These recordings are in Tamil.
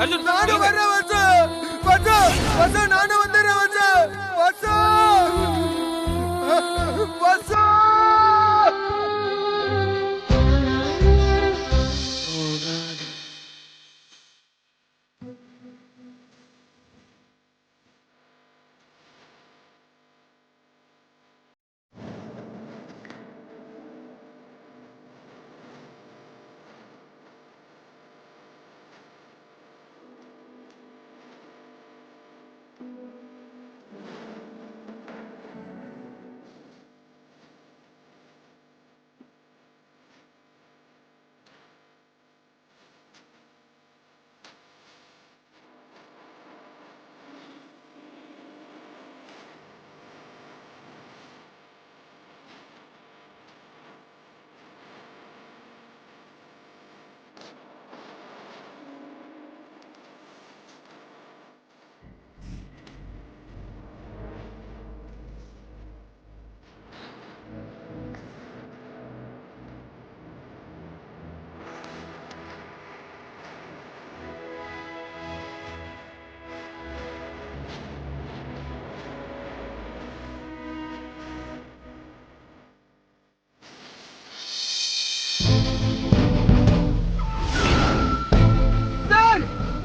நானும் வர்றேன் வசு. வசு வசு நானும் வந்துடுறேன் வசு. வசு வசு.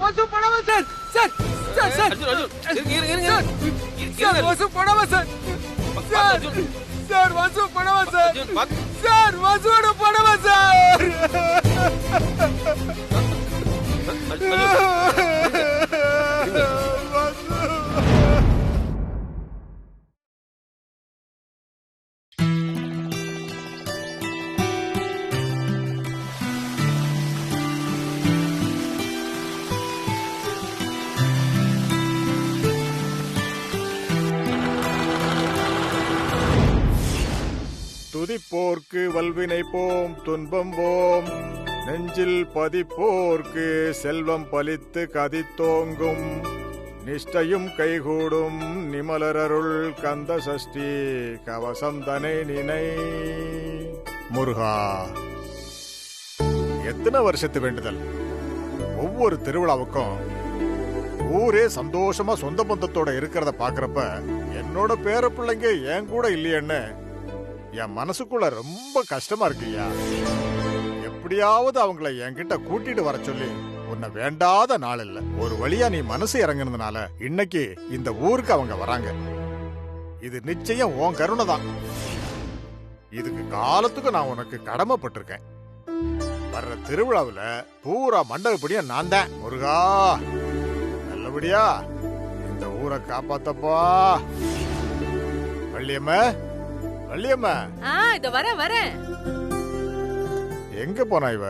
வசு போடாம sir. Sir sir sir sir வசு போடாம சார். சார் சார் வசு போடாம சார். சார் வசுவோட போடாம சார். துதிப்போர்க்கு வல்வினை போம் துன்பம் போம், நெஞ்சில் பதிப்போர்க்கு செல்வம் பலித்து கதித்தோங்கும், நிஷ்டையும் கைகூடும் நிமலரருள் கந்த சஷ்டி கவசம் தனை நினை. முருகா, எத்தனை வருஷத்து வேண்டுதல். ஒவ்வொரு திருவிழாவுக்கும் ஊரே சந்தோஷமா சொந்த பந்தத்தோட இருக்கிறத பாக்குறப்ப என்னோட பேர பிள்ளைங்க என் கூட இல்லையேன்னு என் மனசுக்குள்ள ரொம்ப கஷ்டமா இருக்குயா. எப்படியாவது அவங்கள என்கிட்ட கூட்டிட்டு வர சொல்லி உன்னை வேண்டாத நாள் இல்ல. ஒரு வழியா நீ மனசு இறங்குனதுனால இன்னைக்கு இந்த ஊருக்கு அவங்க வராங்க. இது நிச்சயம் உன் கருணை தான். இதுக்கு காலத்துக்கு நான் உனக்கு கடமைப்பட்டிருக்கேன். வர்ற திருவிழாவுல பூரா மண்டபப்படியா நான் தான். முருகா, நல்லபடியா இந்த ஊரை காப்பாத்தப்பா. வள்ளியம்மா, வள்ளியம்மா. இதோ வரேன். எங்க போனா இவ?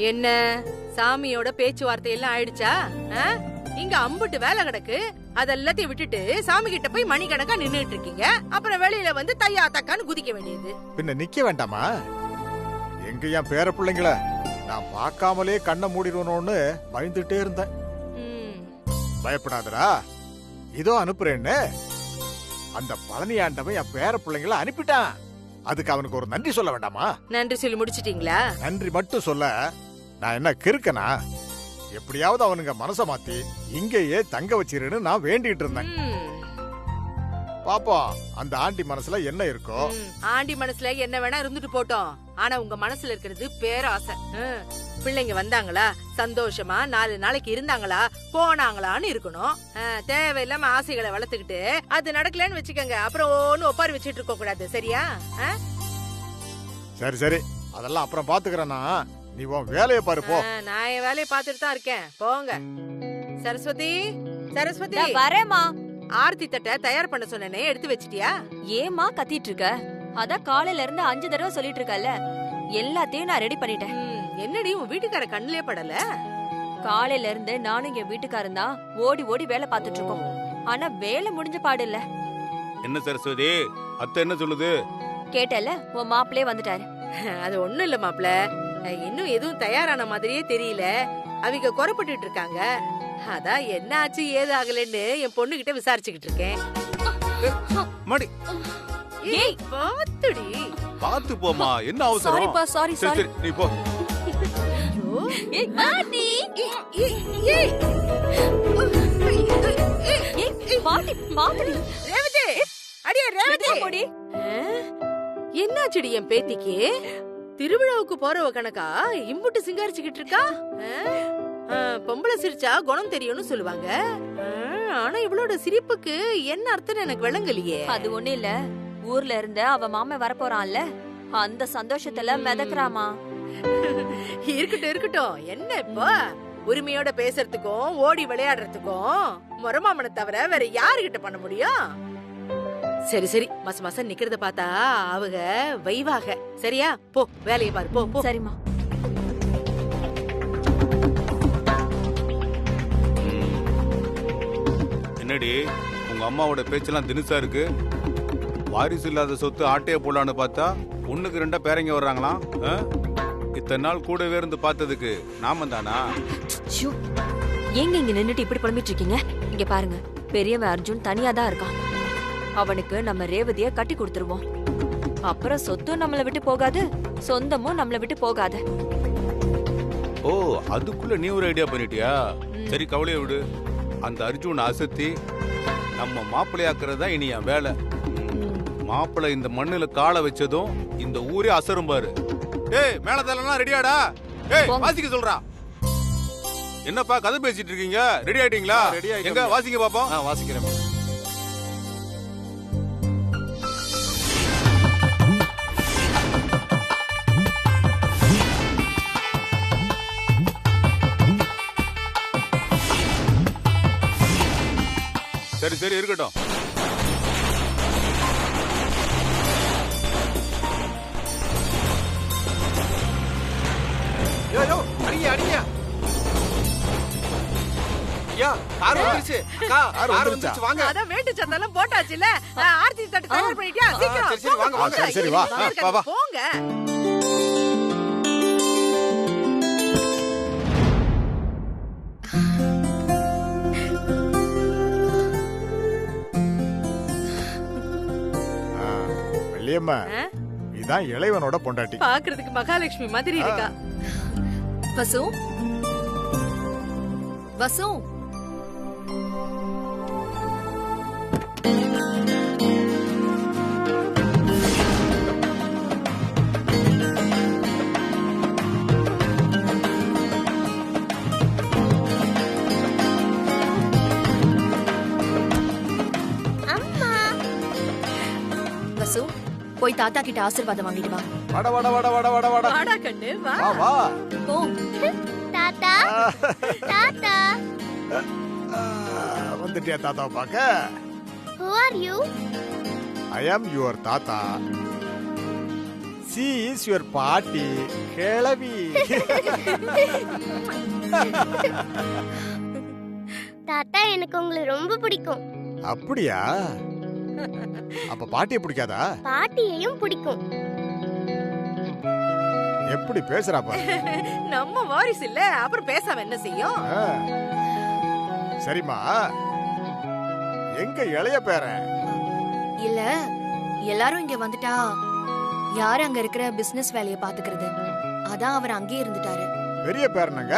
என்ன சாமியோட பேச்சுவார்த்தை எல்லாம் ஆயிடுச்சா? இங்க அம்புட்டு வேலை கிடக்கு. அதெல்லாத்தையும் விட்டுட்டு சாமி கிட்ட போய் மணி கணக்கா நின்னுட்டு இருக்கீங்க. அப்புறம் வெளியில வந்து தையா தக்கான்னு குதிக்க வேண்டியது. பின்ன நிக்க வேண்டாமா? எங்க என் பேர பிள்ளைங்கள நான் பார்க்காமலே கண்ணை மூடிடுவனோன்னு பயந்துட்டே இருந்தேன். பயப்படாதடா, இதோ அனுப்புறேன்னு. அந்த பழனி ஆண்டவன் என் பேர பிள்ளைங்கள அனுப்பிட்டான். அதுக்கு அவனுக்கு ஒரு நன்றி சொல்ல வேண்டாமா? நன்றி சொல்லி முடிச்சிட்டீங்களா? நன்றி மட்டும் சொல்ல நான் என்ன கிறுக்கனா? எப்படியாவது அவனுங்க மனச மாத்தி இங்கேயே தங்க வச்சிருன்னு நான் வேண்டிட்டு இருந்தேன். பாப்பா, அந்த ஆண்டி மனசுல என்ன இருக்கோ. ஆண்டி மனசுல என்ன வேணா இருந்துட்டு போட்டோம். ஆனா உங்க மனசுல இருக்கிறது பேராசை. பிள்ளைங்க வந்தாங்களா, சந்தோஷமா 4 நாளைக்கு இருந்தாங்களா, போனாங்களான்னு இருக்கணும். தேவையில்லாம ஆசைகளை வளர்த்துக்கிட்டு அது நடக்கலன்னு வச்சுக்கோங்க, அப்புறம் ஒன்னு ஒப்பாரி வச்சுட்டு இருக்க கூடாது. சரியா? சரி சரி, அதெல்லாம் அப்புறம் பாத்துக்கிறேன்னா. நீ உன் வேலையை பாரு போ. நான் என் வேலையை பாத்துட்டு தான் இருக்கேன். போங்க. சரஸ்வதி, சரஸ்வதி வரேம்மா. ஆர்த்தி தட்டை தயார் பண்ண சொன்னனே, எடுத்து வச்சிட்டியா? ஏமா கத்திட்டு இருக்க? அதான் காலையில இருந்து 5 தடவை சொல்லிட்டு இருக்கல. எல்லாத்தையும் நான் ரெடி பண்ணிட்டேன். என்னடி உன் வீட்டுக்கார கண்ணிலே படல? காலையில இருந்து நானும் என் வீட்டுக்காரன் தான் ஓடி ஓடி வேலை பார்த்துட்டு இருக்கோம். ஆனா வேலை முடிஞ்ச பாடு இல்ல. என்ன சரஸ்வதி, அத்தை என்ன சொல்லுது? கேட்டல, உன் மாப்பிளே வந்துட்டாரு. அது ஒண்ணும் இல்ல மாப்ள, இன்னும் எதுவும் தயாரான மாதிரியே தெரியல. அவங்க குறப்பட்டு இருக்காங்க. அதான் என்ன ஆச்சு ஏது ஆகலன்னு என் பொண்ணு கிட்ட விசாரிச்சுக்கிட்டு இருக்கேன். மாடி, ஏய் பாத்துடி. பாத்து போமா, என்ன அவசரம்? சாரிப்பா, சாரி சாரி. நீ போ. ஏய், பாட்டி பாட்டி பாட்டி ரேவதி அடியே ரேவதி போடி. என்னாச்சுடி என் பேத்திக்கு? திருவிழாவுக்கு போறவ கணக்கா இம்புட்டு சிங்காரிச்சுக்கிட்டு இருக்கா? பொம்பளை சிரிச்சா குணம் தெரியும்னு சொல்லுவாங்க. ஆனா இவளோட சிரிப்புக்கு என்ன அர்த்தம் எனக்கு விளங்கலையே. அது ஒண்ணு இல்ல, ஊர்ல இருந்து அவ மாமன் வரப்போறான்ல, அந்த சந்தோஷத்துல மிதக்குறாமா. இருக்கட்டும் இருக்கட்டும். என்ன இப்போ உரிமையோட பேசுறதுக்கும் ஓடி விளையாடுறதுக்கும் முறமாமனை தவிர வேற யாருகிட்ட பண்ண முடியும்? சரி சரி, மாசம் நிக்கிறத பார்த்தா அவங்க வைவாக. சரியா, போ வேலையை பாரு. போ போ. சரிம்மா. என்னடி உங்க அம்மாவோட பேச்செல்லாம் தினுசா இருக்கு? வாரிசு இல்லாத சொத்து ஆட்டைய போடலான்னு பார்த்தா ஒண்ணுக்கு 2 பேரங்க வர்றாங்களாம். இத்தனை நாள் கூடவே இருந்து பார்த்ததுக்கு நாம தானா? ஏங்க இங்க நின்னுட்டு இப்படி புலம்பிட்டு இருக்கீங்க? இங்க பாருங்க, பெரியவன் அர்ஜுன் தனியா தான் இருக்கான். அவனுக்கு நம்ம ரேவதிய கட்டி கொடுத்துருவோம். அப்புறம் சொத்தும் நம்மள விட்டு போகாது, சொந்தமும் நம்மள விட்டு போகாது. ஓ, அதுக்குள்ள நீ ஒரு ஐடியா பண்ணிட்டியா? சரி, கவலையை விடு. அந்த அர்ஜுன் அசத்தி நம்ம மாப்பிள்ளையாக்குறதா இனி என் வேலை. மாப்பிள்ளை இந்த மண்ணுல காலை வச்சதும் இந்த ஊரே அசரும் பாரு. ஏய், மேலதெல்லாம் ரெடியாடா? ஏய், வாசிக்க சொல்றா. என்னப்பா கதை பேசிட்டு இருக்கீங்க? ரெடி ஆயிட்டீங்களா? எங்க வாசிங்க பாப்போம். வாசிக்கிறேன். சரி சரி, இருக்கட்டும். அடிங்க அடிங்க. ஐயா, கார் வந்துருச்சு. அக்கா, கார் வந்துருச்சு. வாங்க. அதான் வேட்டு சத்தெல்லாம் போட்டாச்சுல. ஆர்த்தி தட்டு தயார் பண்ணிட்டியா? சீக்கிரம். சரி சரி, வாங்க வாங்க. சரி சரி, வா வா வா. போங்க. வள்ளியம்மா, இதான் இளைவனோட பொண்டாட்டி. பாக்குறதுக்கு மகாலட்சுமி மாதிரி இருக்கா. வசு வசு, வசு போய் தாத்தா கிட்ட ஆசீர்வாதம் வாங்கிட்டு வா. வட வட வட வட வட வட. வாடா கண்ணு வா. வா வா. போ. தாத்தா தாத்தா வந்துட்டியா தாத்தாவை பார்க்க? who are you? I am your தாத்தா. She is your பாட்டி கிழவி. தாத்தா எனக்கு உங்களை ரொம்ப பிடிக்கும். அப்படியா? அப்ப பாட்டியை பிடிக்காதா? பாட்டியையும் பிடிக்கும். எப்படி பேசுறா பாரு. நம்ம வாரிசு இல்ல, அப்புறம் பேசாம என்ன செய்யும்? சரிம்மா, எங்க இளைய பேரன்? இல்ல, எல்லாரும் இங்க வந்துட்டா யாரு அங்க இருக்கிற பிசினஸ் வேலைய பாத்துக்கிறது? அதான் அவர் அங்கே இருந்துட்டாரு. பெரிய பேரனுங்க?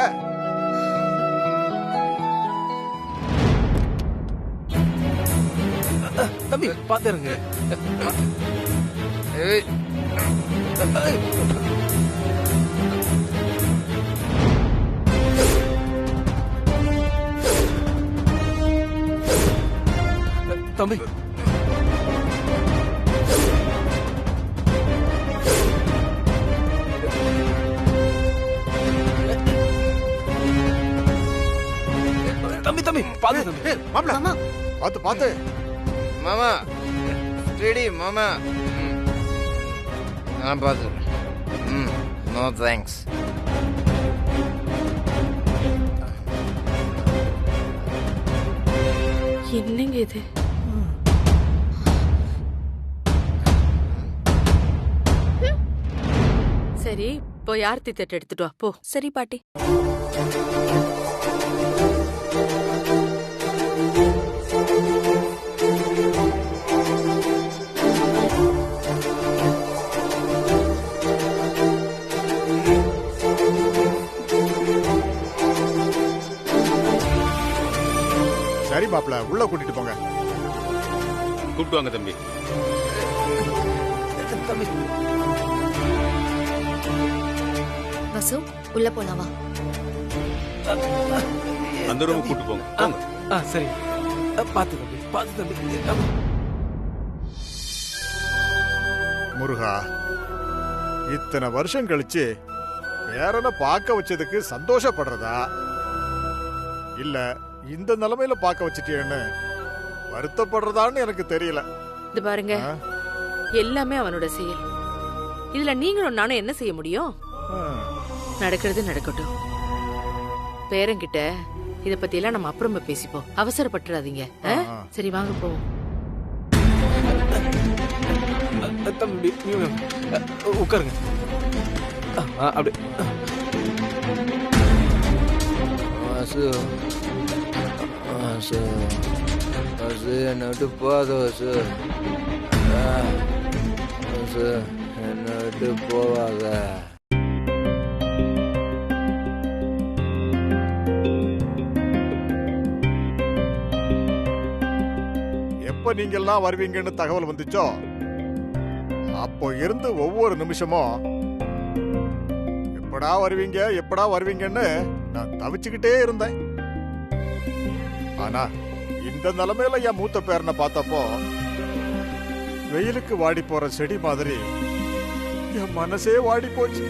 தம்பி பாத்துருங்க. தம்பி தம்பி தம்பி பாத்து தம்பி. மாமா பாத்து பாத்து. மாமா ஸ்டெடி மாமா. நான் பார்த்து. No thanks. என்னங்க இது? சரி, போய் ஆர்த்தி தட்டு எடுத்துட்டு வா போ. சரி பாட்டி. சரி மாப்பிள, உள்ள கூட்டிட்டு போங்க. கூப்பிட்டு வாங்க தம்பி. வசு உள்ள போலாமா? அந்த ரூம் கூட்டிட்டு போங்க. போங்க. சரி. பாத்து தம்பி, பாத்து தம்பி. முருகா, இத்தனை வருஷம் கழிச்சு பேரனை பார்க்க வச்சதுக்கு சந்தோஷப்படுறதா இல்ல இந்த நிலைமையில பார்க்க வச்சிட்டேன்னு வருத்தப்படுறதான்னு எனக்கு தெரியல. இது பாருங்க, எல்லாமே அவனோட செயல். இதுல நீங்களும் நானும் என்ன செய்ய முடியும்? நடக்கிறது நடக்கட்டும். பேரங்கிட்ட இத பத்தி எல்லாம் நம்ம அப்புறமா பேசிப்போம். அவசரப்பட்டுறாதீங்க. சரி வாங்க போவோம். தம்பி உட்காருங்க. அப்படி வாசு வாசு வாசு என்னை விட்டு போகாத வாசு. வாசு என்னை விட்டு போவாத. எப்ப நீங்க எல்லாம் வருவீங்கன்னு தகவல் வந்துச்சோ அப்போ இருந்து ஒவ்வொரு நிமிஷமும் எப்படா வருவீங்க எப்படா வருவீங்கன்னு நான் தவிச்சுக்கிட்டே இருந்தேன். ஆனா இந்த நிலைமையில என் மூத்த பேரனை பார்த்தப்போ வெயிலுக்கு வாடி போற செடி மாதிரி என் மனசே வாடி போச்சு.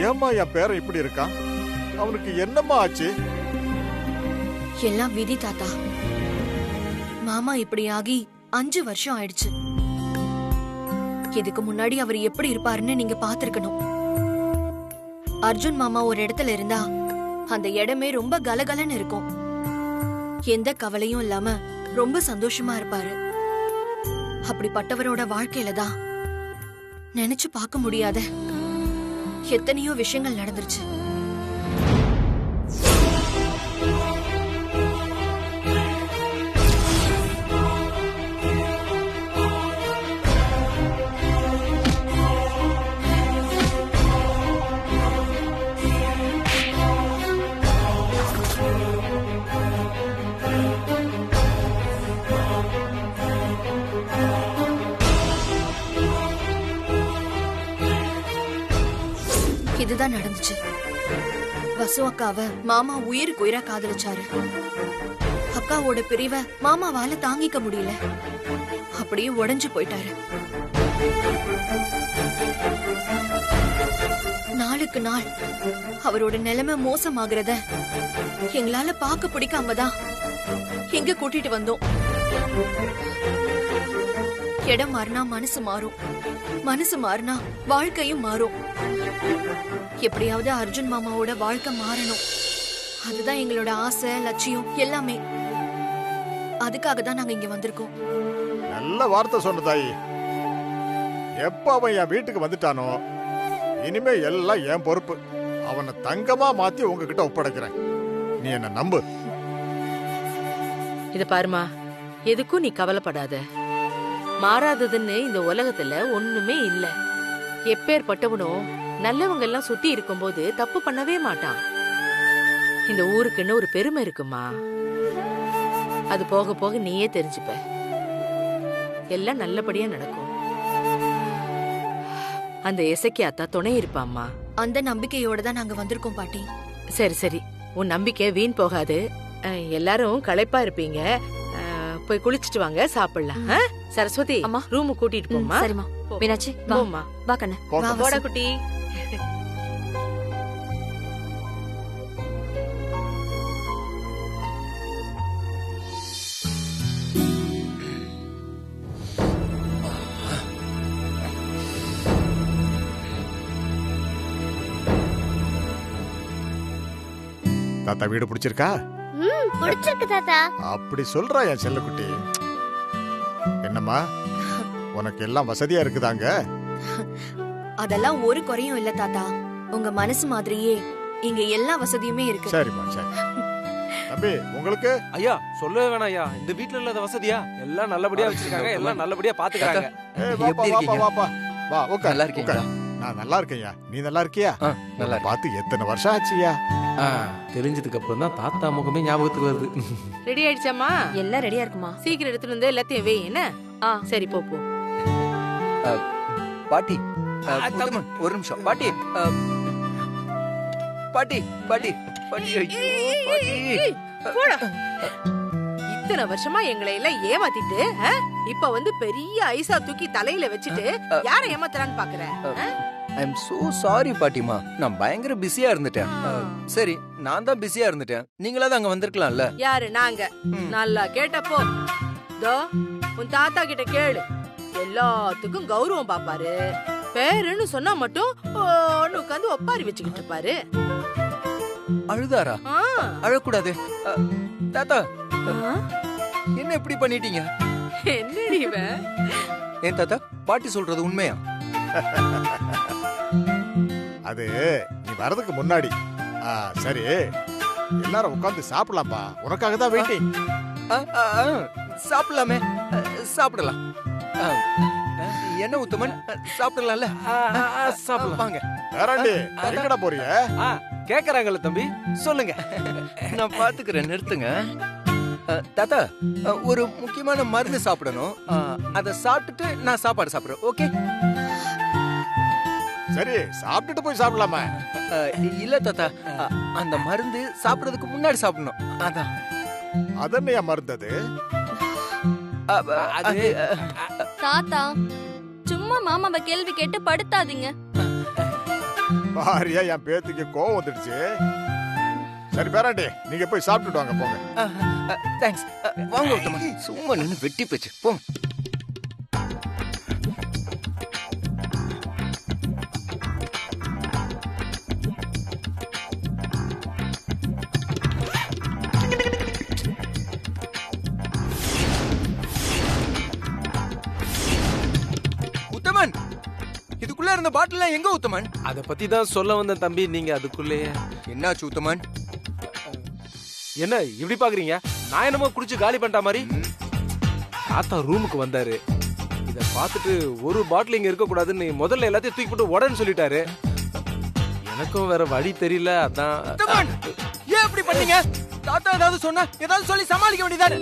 ஏம்மா என் பேரன் இப்படி இருக்கான்? அவனுக்கு என்னம்மா ஆச்சு? எல்லாம் விதி தாத்தா. மாமா இப்படி ஆகி 5 வருஷம் ஆயிடுச்சு. இதுக்கு முன்னாடி அவர் எப்படி இருப்பாருன்னு நீங்க பாத்திருக்கணும். அர்ஜுன் மாமா ஒரு இடத்துல இருந்தா அந்த இடமே ரொம்ப கலகலன்னு இருக்கும். எந்த கவலையும் இல்லாம ரொம்ப சந்தோஷமா இருப்பாரு. அப்படிப்பட்டவரோட வாழ்க்கையில தான் நினைச்சு பார்க்க முடியாத எத்தனையோ விஷயங்கள் நடந்துருச்சு. இதுதான் நடந்துச்சு. வசு அக்காவை மாமா உயிருக்கு உயிரா காதலிச்சாரு. அக்காவோட பிரிவை மாமாவால தாங்கிக்க முடியல. அப்படியே உடைஞ்சு போயிட்டாரு. நாளுக்கு நாள் அவரோட நிலைமை மோசமாகிறத எங்களால பார்க்க பிடிக்காம தான் எங்க கூட்டிட்டு வந்தோம். இடம் மாறினா மனசு மாறும், மனசு மாறினா வாழ்க்கையும் மாறும். எப்படியாவது அர்ஜுன் மாமாவோட வாழ்க்கை மாறணும். அதுதான் எங்களோட ஆசை, லட்சியம் எல்லாமே. அதுக்காக தான் நாங்க இங்க வந்திருக்கோம். நல்ல வார்த்தை சொன்ன தாயி. எப்ப அவன் என் வீட்டுக்கு வந்துட்டானோ இனிமே எல்லாம் என் பொறுப்பு. அவனை தங்கமா மாத்தி உங்ககிட்ட ஒப்படைக்கிறேன். நீ என்ன நம்பு. இத பாருமா, எதுக்கும் நீ கவலைப்படாத. மாறாததுன்னு இந்த உலகத்துல ஒண்ணுமே இல்ல. எப்பேற்பட்டவனும் நல்லவங்க எல்லாம் சுத்தி இருக்கும்போது தப்பு பண்ணவே மாட்டான். இந்த ஊருக்குன்னு ஒரு பெருமை இருக்குமா, அது போக போக நீயே தெரிஞ்சுப்ப. எல்லாம் நல்லபடியா நடக்கும். அந்த இசைக்கு அத்தா துணை இருப்பாம்மா. அந்த நம்பிக்கையோட தான் நாங்க வந்திருக்கோம் பாட்டி. சரி சரி, உன் நம்பிக்கை வீண் போகாது. எல்லாரும் களைப்பா இருப்பீங்க. போய் குளிச்சிட்டு வாங்க, சாப்பிடலாம். சரஸ்வதி அம்மா, ரூமு கூட்டிட்டு போமா. சரிம்மா. மீனாட்சி வா, போமா. வா கண்ணு. போடா குட்டி. தாத்தா வீடு பிடிச்சிருக்கா? பிடிச்சிருக்கு தாத்தா. அப்படி சொல்றா என் செல்லக்குட்டி. என்னம்மா, உனக்கு எல்லாம் வசதியா இருக்குதாங்க? அதெல்லாம் ஒரு குறையும் இல்ல தாத்தா. உங்க மனசு மாதிரியே இங்க எல்லா வசதியுமே இருக்கு. சரிம்மா சரி. தம்பி உங்களுக்கு? ஐயா சொல்லவே வேணாம் ஐயா. இந்த வீட்ல இல்லாத வசதியா? எல்லாம் நல்லபடியா வச்சிருக்காங்க, எல்லாம் நல்லபடியா பாத்துக்கறாங்க. வாப்பா வாப்பா வாப்பா வா உட்கார். நல்லா இருக்கீங்களா? நான் நல்லா இருக்கேன்யா. நீ நல்லா இருக்கியா? நல்லா பார்த்து எத்தனை வருஷம் ஆச்சுயா? தெரிஞ்சதுக்கு அப்புறம் தான் தாத்தா முகமே ஞாபகத்துக்கு வருது. ரெடி ஆயிடுச்சாமா? எல்லாம் ரெடியா இருக்குமா? சீக்கிரம் எடுத்துட்டு வந்து எல்லாத்தையும் வை. என்ன? சரி போ போ. பாட்டி ஒரு நிமிஷம். பாட்டி பாட்டி பாட்டி பாட்டி போடா. இத்தனை வருஷமா எங்களை எல்லாம் ஏமாத்திட்டு இப்ப வந்து பெரிய ஐசா தூக்கி தலையில வச்சுட்டு யாரை ஏமாத்துறான்னு பாக்குற? ஐ எம் சோ சாரி பாட்டிமா, நான் பயங்கர பிஸியா இருந்துட்டேன். சரி, நான் தான் பிஸியா இருந்துட்டேன். நீங்களாவது அங்க வந்திருக்கலாம்ல. யாரு? நாங்க? நல்லா கேட்டப்போ தோ உன் தாத்தா கிட்ட கேளு. எல்லாத்துக்கும் கௌரவம் பாப்பாரு. பேருன்னு சொன்னா மட்டும் உட்காந்து ஒப்பாரி வச்சுக்கிட்டு இருப்பாரு. அழுதாரா? அழக்கூடாது. தாத்தா என்ன இப்படி பண்ணிட்டீங்க? என்னடி இவன்? ஏன் தாத்தா, பாட்டி சொல்றது உண்மையா? அது நீ வரதுக்கு முன்னாடி. சரி, எல்லாரும் உட்கார்ந்து சாப்பிடலாம்ப்பா. உனக்காக தான் வெயிட்டிங். சாப்பிடலாமே, சாப்பிடலாம். என்ன உத்தமன், சாப்பிடலாம்ல? சாப்பிடலாம் வாங்க. வேறாண்டி எங்கடா போறீங்க? கேக்குறாங்கல்ல தம்பி, சொல்லுங்க. நான் பாத்துக்கிறேன், நிறுத்துங்க. தாத்தா, ஒரு முக்கியமான மருந்து சாப்பிடணும். அத சாப்பிட்டுட்டு நான் சாப்பாடு சாப்பிடுறேன். ஓகே? சரி, சாப்பிட்டுட்டு போய் சாப்பிடலாமா? இல்ல தாத்தா, அந்த மருந்து சாப்பிடுறதுக்கு முன்னாடி சாப்பிடணும். அதான். அதன்னையா மருந்தது? தாத்தா சும்மா மாமாவை கேள்வி கேட்டு படுத்தாதீங்க. பாரியா, என் பேத்துக்கு கோவம் வந்துடுச்சு. சரி பேராண்டி, நீங்க போய் சாப்பிட்டுட்டு வாங்க. போங்க. தேங்க்ஸ். வாங்க உத்தமன், சும்மா நின்னு வெட்டி போச்சு. போங்க. உத்தமன், இதுக்குள்ள இருந்த பாட்டில் எங்க உத்தமன்? அத பத்தி தான் சொல்ல வந்தேன் தம்பி. நீங்க அதுக்குள்ளேயே. என்னாச்சு உத்தமன்? என்ன இப்படி பாக்குறீங்க? நான் என்னமோ குடிச்சு காலி பண்ணிட்ட மாதிரி. தாத்தா ரூமுக்கு வந்தாரு. இத பார்த்துட்டு ஒரு பாட்டில் இங்க இருக்க கூடாதுன்னு முதல்ல எல்லாத்தையும் தூக்கி போட்டு உடன்னு சொல்லிட்டாரு. எனக்கும் வேற வழி தெரியல. அதான். ஏன் இப்படி பண்ணீங்க? தாத்தா ஏதாவது சொன்னா ஏதாவது சொல்லி சமாளிக்க வேண்டியதானே.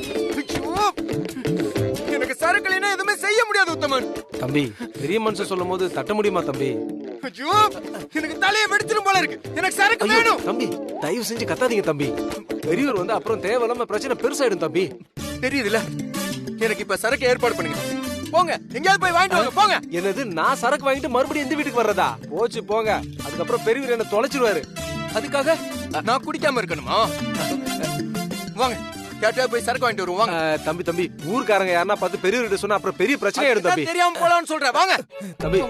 எனக்கு சரக்குலைனா எதுவுமே செய்ய முடியாது உத்தமன். தம்பி, பெரிய மனுஷன் சொல்லும் போது தட்ட முடியுமா தம்பி? எனக்கு தலையை வெடிச்சிரும் போல இருக்கு. எனக்கு சரக்கு வேணும். தம்பி, தயவு செஞ்சு கத்தாதீங்க தம்பி. பெரியவர் வந்து அப்புறம் தேவையில்லாம பிரச்சனை பெருசாயிடும் தம்பி. தெரியுதுல, எனக்கு இப்ப சரக்கு ஏற்பாடு பண்ணுங்க. போங்க, எங்கயாவது போய் வாங்கிட்டு வாங்க. போங்க. என்னது, நான் சரக்கு வாங்கிட்டு மறுபடியும் இந்த வீட்டுக்கு வர்றதா? போச்சு போங்க. அதுக்கப்புறம் பெரியவர் என்ன தொலைச்சிருவாரு. அதுக்காக நான் குடிக்காம இருக்கணுமா? வாங்க, கேட்டா போய் சரக்கு வாங்கிட்டு வருவோம். தம்பி தம்பி, ஊர்க்காரங்க யாரா பார்த்து பெரியவர்கிட்ட சொன்னா அப்புறம் பெரிய பிரச்சனை ஆயிடும் தம்பி. தெரியாம போலான்னு சொல்றேன். வாங்க தம்பி,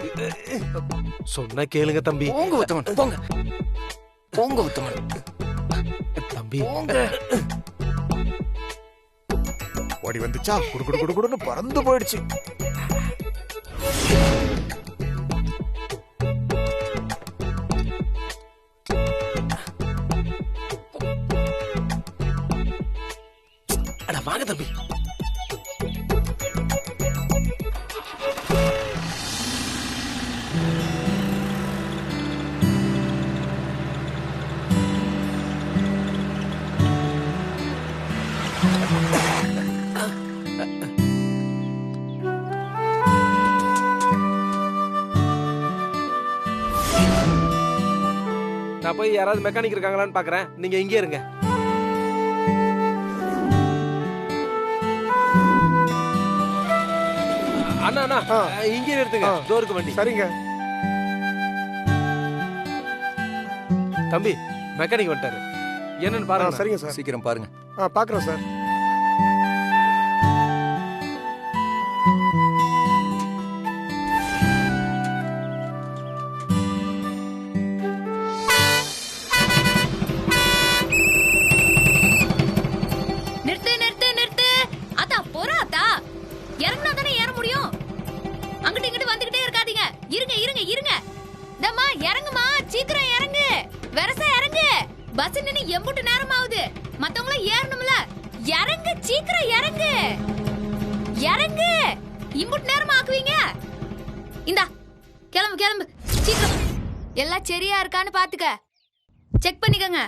சொன்னா கேளுங்க தம்பி. போங்க உத்தமன், போங்க போங்க உத்தமன். தம்பி ஓடி வந்துச்சா, குடு குடு குடு குடுன்னு பறந்து போயிடுச்சு. அட வாங்க தம்பி. நான் போய் யாராவது மெக்கானிக் இருக்காங்களான்னு பாக்குறேன். நீங்க இங்கே இருங்க. அண்ணா அண்ணா, இங்கே எடுத்துங்க. டோருக்கு வண்டி. சரிங்க தம்பி, மெக்கானிக் வந்துட்டாரு. என்னன்னு பாருங்க. சரிங்க சார். சீக்கிரம் பாருங்க. பாக்குறோம் சார். நிறுத்து நிறுத்து நிறுத்து. அதா போறாதா, இறங்கினா தானே ஏற முடியும். அங்கிட்டு இங்கிட்டு வந்துகிட்டே இருக்காதீங்க. இருங்க இருங்க இருங்க. தம்மா இறங்குமா, சீக்கிரம் இறங்கு. வரசா இறங்கு. பஸ் நின்னு எம்புட்டு நேரம் ஆகுது. மத்தவங்களும் ஏறணும்ல. இறங்கு, சீக்கிரம் இறங்கு. இறங்கு. இம்புட்டு நேரம் ஆக்குவீங்க. இந்தா கிளம்பு கிளம்பு. சீக்கிரம் எல்லாம் சரியா இருக்கான்னு பாத்துக்க செக் பண்ணிக்கங்க